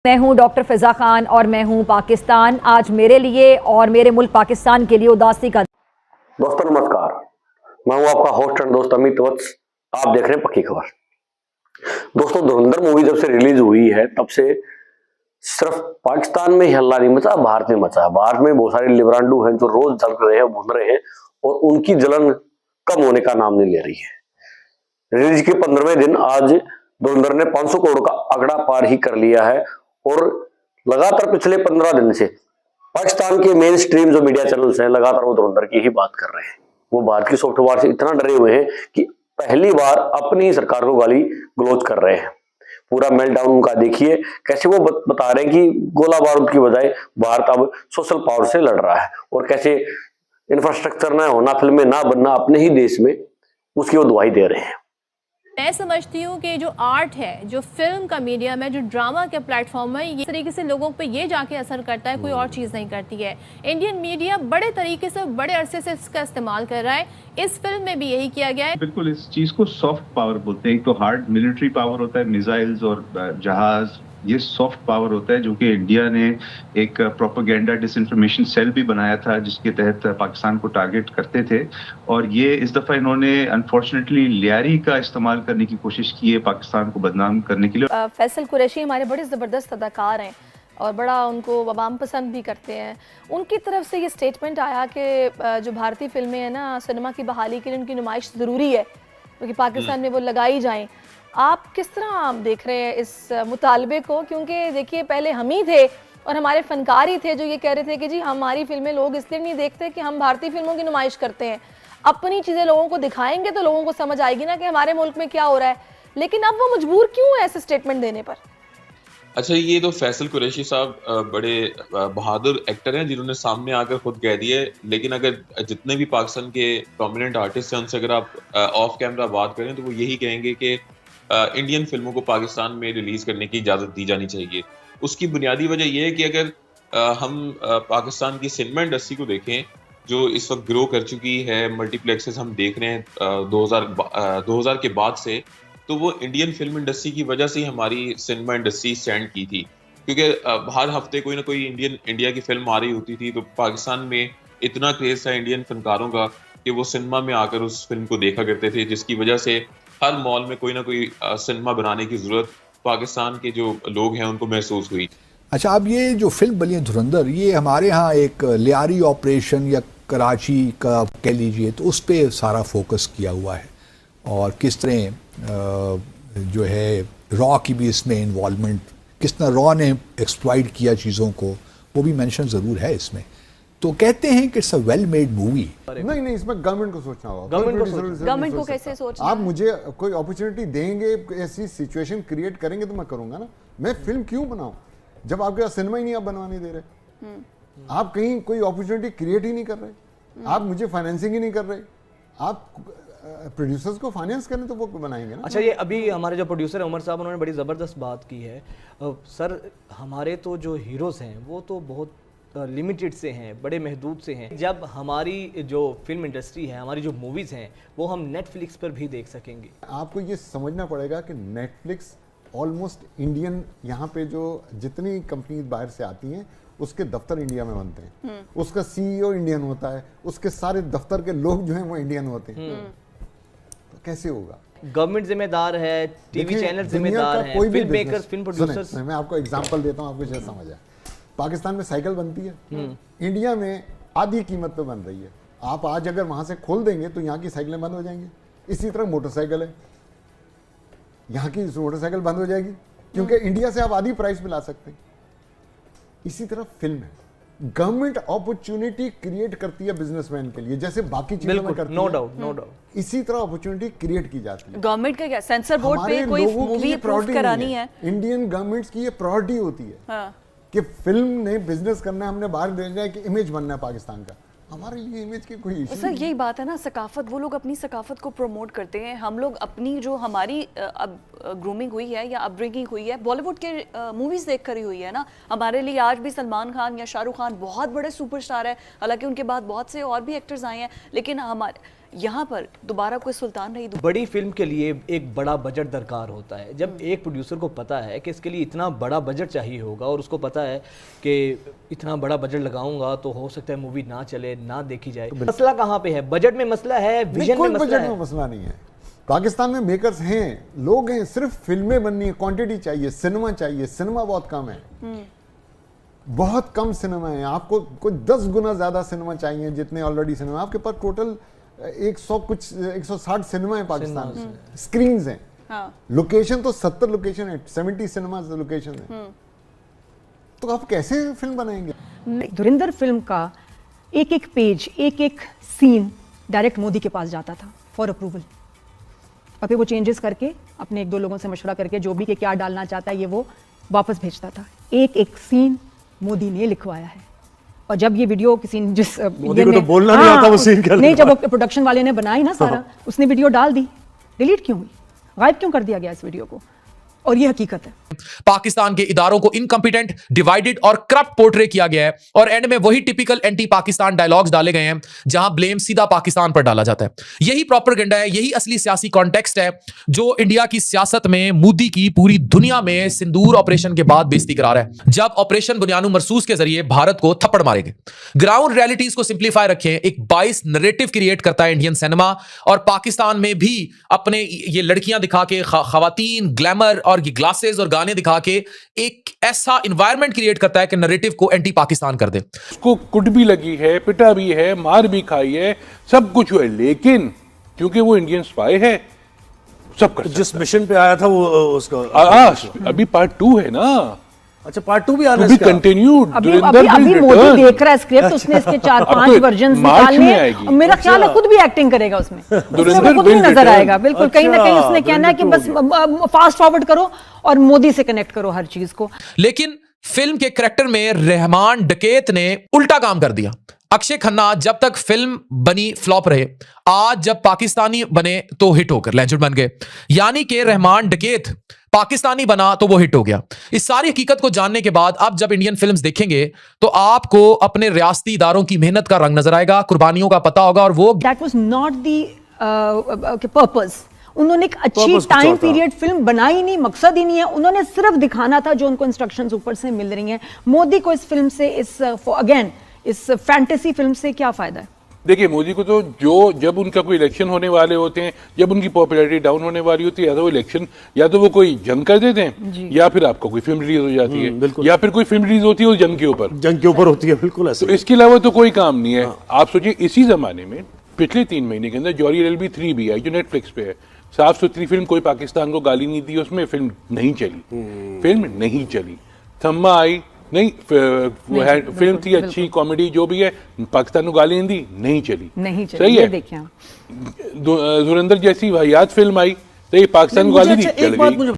मैं हूं डॉक्टर फिजा खान और मैं हूं पाकिस्तान। आज मेरे लिए और मेरे मुल्क पाकिस्तान के लिए उदासी का। दोस्तों नमस्कार, मैं हूं आपका होस्ट एंड दोस्त अमित वत्स। आप देख रहे हैं पक्की खबर। दोस्तों, धुरंधर मूवी जब से रिलीज हुई है तब से सिर्फ पाकिस्तान में ही हल्ला नहीं मचा, भारत में मचा है। भारत में बहुत सारे लिबरांडू हैं जो रोज जल रहे हैं, भून रहे हैं और उनकी जलन कम होने का नाम नहीं ले रही है। रिलीज के 15वें दिन आज धुरंधर ने 500 करोड़ का आंकड़ा पार ही कर लिया है और लगातार पिछले 15 दिन से पाकिस्तान के मेन स्ट्रीम जो मीडिया चैनल्स हैं लगातार वो धुरंधर की ही बात कर रहे हैं। वो भारत की सॉफ्टवेयर से इतना डरे हुए हैं कि पहली बार अपनी सरकार को गाली गलौज कर रहे हैं। पूरा मेल्टडाउन उनका देखिए, कैसे वो बता रहे हैं कि गोला बारूद की बजाय भारत अब सोशल पावर से लड़ रहा है और कैसे इंफ्रास्ट्रक्चर ना होना, फिल्में ना बनना अपने ही देश में, उसकी वो दुहाई दे रहे हैं। मैं समझती हूँ कि जो आर्ट है, जो फिल्म का मीडियम है, जो ड्रामा के प्लेटफॉर्म है, ये तरीके से लोगों पे ये जाके असर करता है, कोई और चीज़ नहीं करती है। इंडियन मीडिया बड़े तरीके से, बड़े अरसे से इसका इस्तेमाल कर रहा है। इस फिल्म में भी यही किया गया है। बिल्कुल, इस चीज़ को सॉफ्ट पावर बोलते हैं। एक तो हार्ड मिलिट्री पावर होता है, मिसाइल्स और जहाज, ये सॉफ्ट पावर होता है जो कि इंडिया ने एक प्रोपेगेंडा डिसइंफॉर्मेशन सेल भी बनाया था जिसके तहत पाकिस्तान को टारगेट करते थे। और ये इस दफ़ा इन्होंने अनफॉर्चुनेटली लियारी का इस्तेमाल करने की कोशिश की है पाकिस्तान को बदनाम करने के लिए। फैसल कुरैशी हमारे बड़े ज़बरदस्त अदाकार हैं और बड़ा उनको अवाम पसंद भी करते हैं। उनकी तरफ से ये स्टेटमेंट आया कि जो भारतीय फिल्में हैं ना, सिनेमा की बहाली के लिए उनकी नुमाइश ज़रूरी है क्योंकि पाकिस्तान में वो लगाई जाएं। आप किस तरह देख रहे हैं इस मुतालबे को? क्योंकि देखिए, पहले हम ही थे और हमारे फनकार ही थे जो ये कह रहे थे कि जी हमारी फिल्में लोग इसलिए नहीं देखते कि हम भारतीय फिल्मों की नुमाइश करते हैं। अपनी चीज़ें लोगों को दिखाएंगे तो लोगों को समझ आएगी ना कि हमारे मुल्क में क्या हो रहा है। लेकिन अब वो मजबूर क्यों है ऐसे स्टेटमेंट देने पर? अच्छा, ये तो फैसल कुरैशी साहब बड़े बहादुर एक्टर हैं जिन्होंने सामने आकर खुद कह दिए। लेकिन अगर जितने भी पाकिस्तान के प्रोमिनेंट आर्टिस्ट हैं उनसे अगर आप ऑफ कैमरा बात करें तो वो यही कहेंगे कि इंडियन फिल्मों को पाकिस्तान में रिलीज करने की इजाज़त दी जानी चाहिए। उसकी बुनियादी वजह यह है कि अगर हम पाकिस्तान की सिनेमा इंडस्ट्री को देखें जो इस वक्त ग्रो कर चुकी है, मल्टीप्लेक्सेस हम देख रहे हैं 2000 के बाद से, तो वो इंडियन फिल्म इंडस्ट्री की वजह से ही हमारी सिनेमा इंडस्ट्री स्टैंड की थी। क्योंकि हर हफ्ते कोई ना कोई इंडिया की फिल्म आ रही होती थी, तो पाकिस्तान में इतना क्रेज था इंडियन फनकारों का कि वो सिनेमा में आकर उस फिल्म को देखा करते थे, जिसकी वजह से हर मॉल में कोई ना कोई सिनेमा बनाने की जरूरत पाकिस्तान के जो लोग हैं उनको महसूस हुई। अच्छा, अब ये जो फिल्म बनी है धुरंधर, ये हमारे यहाँ एक लियारी ऑपरेशन या कराची का कह लीजिए तो उस पर सारा फोकस किया हुआ है और किस तरह जो है रॉ की भी इसमें इन्वॉल्वमेंट, किस तरह रॉ ने एक्सप्लॉइट किया चीज़ों को, वो भी मेंशन ज़रूर है इसमें। तो कहते हैं कि it's a well made movie. नहीं, इसमें गवर्नमेंट को सोचना होगा। गवर्नमेंट को कैसे सोचना? आप मुझे कोई अपॉर्चुनिटी देंगे, ऐसी सिचुएशन क्रिएट करेंगे तो मैं करूंगा ना। मैं फिल्म क्यों बनाऊं जब आपके पास सिनेमा ही नहीं आप बनवाने दे रहे? आप कहीं कोई अपॉर्चुनिटी क्रिएट ही नहीं कर रहे, आप मुझे फाइनेंसिंग ही नहीं कर रहे। आप प्रोड्यूसर्स को फाइनेंस करें तो वो बनाएंगे ना। अच्छा, ये अभी हमारे जो प्रोड्यूसर है उमर साहब, उन्होंने बड़ी ज़बरदस्त बात की है। सर, हमारे तो जो हीरोज़ हैं वो तो बहुत लिमिटेड से हैं, बड़े महदूद से हैं। जब हमारी जो फिल्म इंडस्ट्री है, हमारी जो मूवीज़ हैं, वो हम नेटफ्लिक्स पर भी देख सकेंगे। आपको ये समझना पड़ेगा कि नेटफ्लिक्स ऑलमोस्ट इंडियन, यहाँ पे जो जितनी कंपनी बाहर से आती हैं उसके दफ्तर इंडिया में बनते हैं, उसका सीईओ इंडियन होता है, उसके सारे दफ्तर के लोग जो हैं वो इंडियन होते हैं। तो कैसे होगा? गवर्नमेंट जिम्मेदार है, टीवी चैनल जिम्मेदार है, फिल्म मेकर्स, फिल्म प्रोड्यूसर्स। मैं आपको एग्जांपल देता हूँ, आपको शायद समझ आए। पाकिस्तान में साइकिल बनती है, इंडिया में आधी कीमत पे बन रही है। आप आज अगर वहां से खोल देंगे तो यहाँ की साइकिलें बंद हो जाएंगी। इसी तरह मोटरसाइकिल है, यहाँ की मोटरसाइकिल बंद हो जाएगी क्योंकि इंडिया से आप आधी प्राइस में ला सकते हैं। इसी तरह फिल्म है, गवर्नमेंट अपॉर्चुनिटी क्रिएट करती है बिजनेसमैन के लिए, जैसे बाकी चीजों में करती है। नो डाउट इसी तरह अपॉर्चुनिटी क्रिएट की जाती है। गवर्नमेंट का क्या, सेंसर बोर्ड पे कोई मूवी अप्रूव करानी है, इंडियन गवर्नमेंट्स की ये प्रायोरिटी होती है। हाँ। कि फिल्म ने बिजनेस करना है, हमने बाहर भेजना है कि इमेज बनना है पाकिस्तान का। हमारे लिए इमेज की कोई इशू सर, यही बात है ना, सकाफत, वो लोग अपनी सकाफत को प्रमोट करते हैं। हम लोग अपनी जो हमारी अब ग्रूमिंग हुई है या अपब्रिंगिंग हुई है बॉलीवुड के मूवीज़ देख कर ही हुई है ना। हमारे लिए आज भी सलमान खान या शाहरुख खान बहुत बड़े सुपरस्टार है, हालांकि उनके बाद बहुत से और भी एक्टर्स आए हैं, लेकिन हमारे यहाँ पर दोबारा कोई सुल्तान रही बड़ी फिल्म के लिए एक बड़ा बजट दरकार होता है। जब एक प्रोड्यूसर को पता है कि इसके लिए इतना बड़ा बजट चाहिए होगा और उसको पता है कि इतना बड़ा बजट लगाऊंगा तो हो सकता है मूवी ना चले, ना देखी जाए। मसला कहाँ पे है? बजट में मसला है, विजन में मसला है? मसला नहीं है। पाकिस्तान में मेकर्स हैं, लोग हैं, सिर्फ फिल्में बननी है, क्वांटिटी चाहिए, सिनेमा चाहिए। सिनेमा बहुत कम है, बहुत कम सिनेमा है। आपको कोई 10 गुना ज्यादा सिनेमा चाहिए जितने ऑलरेडी सिनेमा। आपके पास टोटल 160 सिनेमा है पाकिस्तान में, स्क्रीन्स हैं। हाँ। लोकेशन तो 70 लोकेशन है, 70 सिनेमा लोकेशन है। तो आप कैसे फिल्म बनाएंगे? धुरंधर फिल्म का एक एक पेज, एक एक सीन डायरेक्ट मोदी के पास जाता था फॉर अप्रूवल, और फिर वो चेंजेस करके अपने 1-2 लोगों से मशवरा करके जो भी कि क्या डालना चाहता है ये वो वापस भेजता था। एक एक सीन मोदी ने लिखवाया है। और जब ये वीडियो किसी जिस मोदी को तो बोलना नहीं आता, वो सीन कर नहीं, जब वो प्रोडक्शन वाले ने बनाई ना सारा, उसने वीडियो डाल दी। डिलीट क्यों हुई? गायब क्यों कर दिया गया इस वीडियो को? और ये हकीकत है। पाकिस्तान के इदारों को इनकम्पिटेंट, डिवाइडेड और करप्ट पोर्ट्रे किया गया है और एंड में वही टिपिकल एंटी पाकिस्तान डायलॉग्स डाले गए हैं जहां ब्लेम सीधा पाकिस्तान पर डाला जाता है। यही प्रोपेगेंडा है, यही असली सियासी कॉन्टेक्स्ट है जो इंडिया की सियासत में मोदी की पूरी दुनिया में सिंदूर ऑपरेशन के बाद बेइज्जती करा रहा है। जब ऑपरेशन बुनियानु मरसूस के जरिए भारत को थप्पड़ मारेंगे। ग्राउंड रियलिटीज को सिंप्लीफाई रखें, एक बाइस नरेटिव क्रिएट करता है इंडियन सिनेमा, और पाकिस्तान में भी अपने ये लड़कियां दिखा के, खवातीन, ग्लैमर और ग्लासेस और गाने दिखा के एक ऐसा एनवायरनमेंट क्रिएट करता है कि नैरेटिव को एंटी पाकिस्तान कर दे। उसको कुट भी लगी है, पिटा भी है, मार भी खाई है, सब कुछ हुआ है, लेकिन क्योंकि वो इंडियन स्पाई है सब कर जिस मिशन पे आया था वो उसका अभी पार्ट 2 है ना। अच्छा, पार्ट 2 भी आ रहा है, कंटिन्यूड। अभी मोदी देख रहा है स्क्रिप्ट, उसने इसके 4-5 वर्जन निकालने हैं। मेरा ख्याल है खुद भी एक्टिंग करेगा उसमें, खुद भी नजर आएगा। बिल्कुल, कहीं ना कहीं उसने कहना है कि बस फास्ट फॉरवर्ड करो और मोदी से कनेक्ट करो हर चीज को। लेकिन फिल्म के कैरेक्टर में रहमान डकैत ने उल्टा काम कर दिया। अक्षय खन्ना जब तक फिल्म बनी फ्लॉप रहे, आज जब पाकिस्तानी बने तो हिट होकर लेजेंड बन गए। यानी कि रहमान डकैत पाकिस्तानी बना तो वो हिट हो गया। इस सारी हकीकत को जानने के बाद अब जब इंडियन फिल्म्स देखेंगे तो आपको अपने रियासती इदारों की मेहनत का रंग नजर आएगा, कुर्बानियों का पता होगा। और वो that was not the purpose. उन्होंने एक अच्छी टाइम पीरियड फिल्म बनाई नहीं, मकसद ही नहीं है। उन्होंने सिर्फ दिखाना था जो उनको इंस्ट्रक्शंस ऊपर से मिल रही हैं। मोदी को इस फिल्म से, इस फैंटेसी फिल्म से क्या फायदा है? देखिए, मोदी को तो जब उनका कोई इलेक्शन होने वाले होते हैं, जब उनकी पॉपुलैरिटी डाउन होने वाली होती है, या तो वो इलेक्शन, या तो वो कोई जंग कर देते हैं, या फिर आपको कोई फिल्म रिलीज हो जाती है, या फिर कोई फिल्म रिलीज होती है उस जंग के ऊपर होती है। बिल्कुल ऐसे। तो इसके अलावा तो कोई काम नहीं है। आप सोचिए, इसी जमाने में पिछले 3 महीने के अंदर जॉरी LLB 3 भी आई जो नेटफ्लिक्स पे है। साफ सुथरी फिल्म, कोई पाकिस्तान को गाली नहीं दी उसमें, फिल्म नहीं चली। थम्मा आई, नहीं फिल्म थी अच्छी, कॉमेडी जो भी है, पाकिस्तान को गाली नहीं दी, नहीं चली। सही है। धुरंधर जैसी वाहियात फिल्म आई तो ये पाकिस्तान को गाली दी, चल गई।